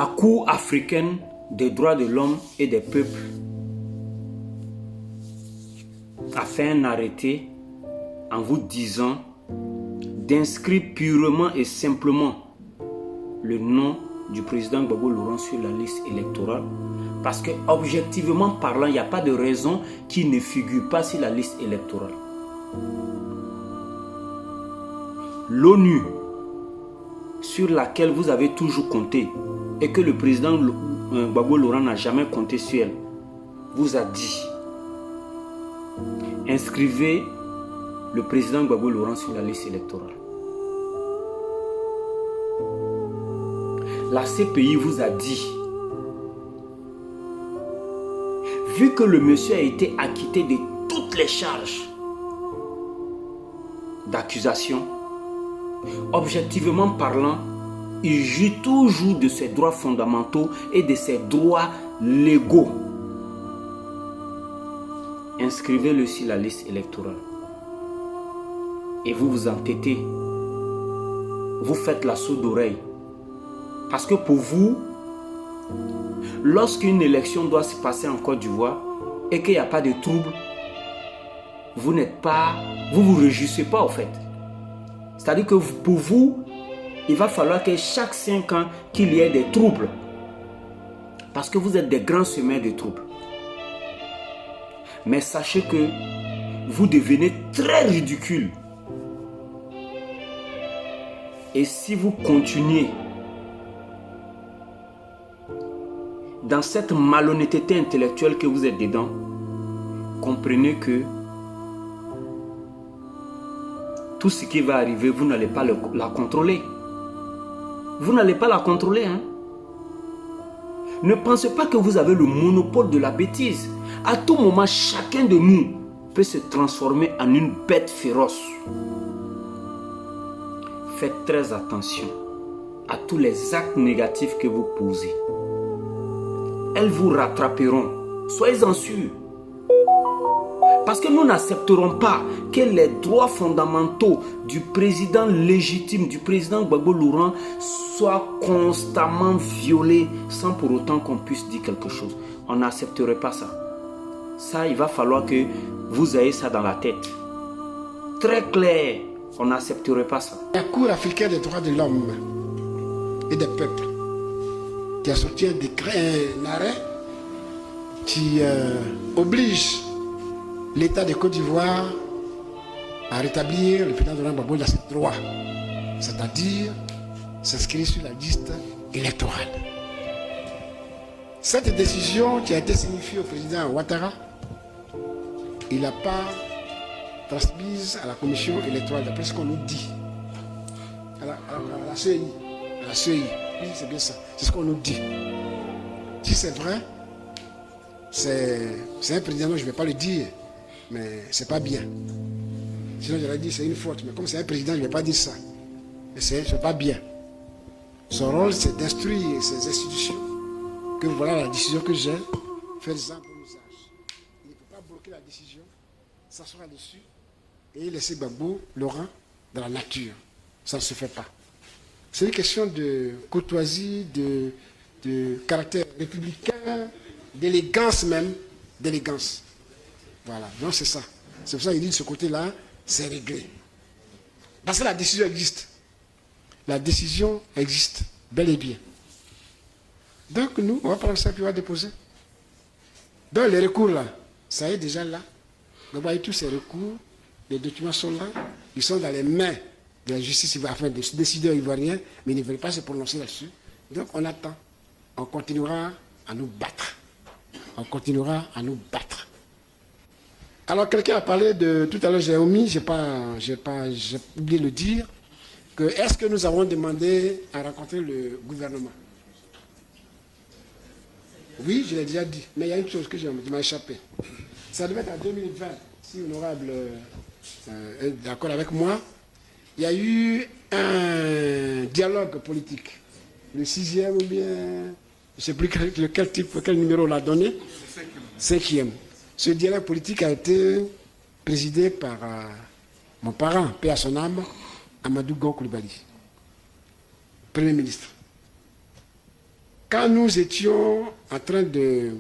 La Cour africaine des droits de l'homme et des peuples a fait un arrêté en vous disant d'inscrire purement et simplement le nom du président Gbagbo Laurent sur la liste électorale, parce que objectivement parlant, il n'y a pas de raison qu'il ne figure pas sur la liste électorale. L'ONU, sur laquelle vous avez toujours compté et que le président Gbagbo Laurent n'a jamais compté sur elle, vous a dit: inscrivez le président Gbagbo Laurent sur la liste électorale. La CPI vous a dit, vu que le monsieur a été acquitté de toutes les charges d'accusation, objectivement parlant, il jouit toujours de ses droits fondamentaux et de ses droits légaux. Inscrivez-le sur la liste électorale. Et vous vous entêtez. Vous faites la sourde oreille. Parce que pour vous, lorsqu'une élection doit se passer en Côte d'Ivoire et qu'il n'y a pas de trouble, vous vous réjouissez pas en fait. C'est-à-dire que pour vous, il va falloir que chaque 5 ans qu'il y ait des troubles. Parce que vous êtes des grands semeurs de troubles. Mais sachez que vous devenez très ridicule. Et si vous continuez dans cette malhonnêteté intellectuelle que vous êtes dedans, comprenez que tout ce qui va arriver, vous n'allez pas la contrôler. Vous n'allez pas la contrôler. Hein? Ne pensez pas que vous avez le monopole de la bêtise. À tout moment, chacun de nous peut se transformer en une bête féroce. Faites très attention à tous les actes négatifs que vous posez. Elles vous rattraperont. Soyez-en sûrs. Parce que nous n'accepterons pas que les droits fondamentaux du président légitime, du président Gbagbo Laurent, soient constamment violés sans pour autant qu'on puisse dire quelque chose. On n'accepterait pas ça. Ça, il va falloir que vous ayez ça dans la tête. Très clair, on n'accepterait pas ça. La Cour africaine des droits de l'homme et des peuples qui a sorti un décret, un arrêt qui oblige l'État de Côte d'Ivoire à rétablir le président Laurent Gbagbo dans ses droits, c'est-à-dire s'inscrire sur la liste électorale. Cette décision qui a été signifiée au président Ouattara, il n'a pas transmise à la commission électorale, d'après ce qu'on nous dit, à la CEI. À la CEI, oui, c'est bien ça, c'est ce qu'on nous dit. Si c'est vrai, c'est un président, je ne vais pas le dire, mais c'est pas bien. Sinon j'aurais dit c'est une faute, mais comme c'est un président, je ne vais pas dire ça. Mais c'est pas bien. Son rôle, c'est d'instruire ces institutions que voilà la décision que j'ai, faites-en bon usage. Il ne peut pas bloquer la décision, s'asseoir dessus et laisser Gbagbo Laurent dans la nature. Ça ne se fait pas. C'est une question de courtoisie, de caractère républicain, d'élégance même, d'élégance. Voilà, donc c'est ça. C'est pour ça qu'il dit de ce côté-là, c'est réglé. Parce que la décision existe. La décision existe, bel et bien. Donc nous, on va prendre ça puis on va déposer. Donc les recours là, ça est déjà là. Vous voyez tous ces recours, les documents sont là, ils sont dans les mains de la justice, enfin des décideurs ivoiriens, mais ils ne veulent pas se prononcer là-dessus. Donc on attend. On continuera à nous battre. On continuera à nous battre. Alors quelqu'un a parlé de, tout à l'heure j'ai omis, j'ai oublié de le dire, que est-ce que nous avons demandé à rencontrer le gouvernement? Oui, je l'ai déjà dit, mais il y a une chose que m'a échappé. Ça devait être en 2020, si l'honorable est d'accord avec moi. Il y a eu un dialogue politique, le 6e ou bien, je ne sais plus quel numéro on l'a donné, 5e. Ce dialogue politique a été présidé par mon parent, paix à son âme, Amadou Gon Coulibaly, Premier ministre. quand nous étions en train de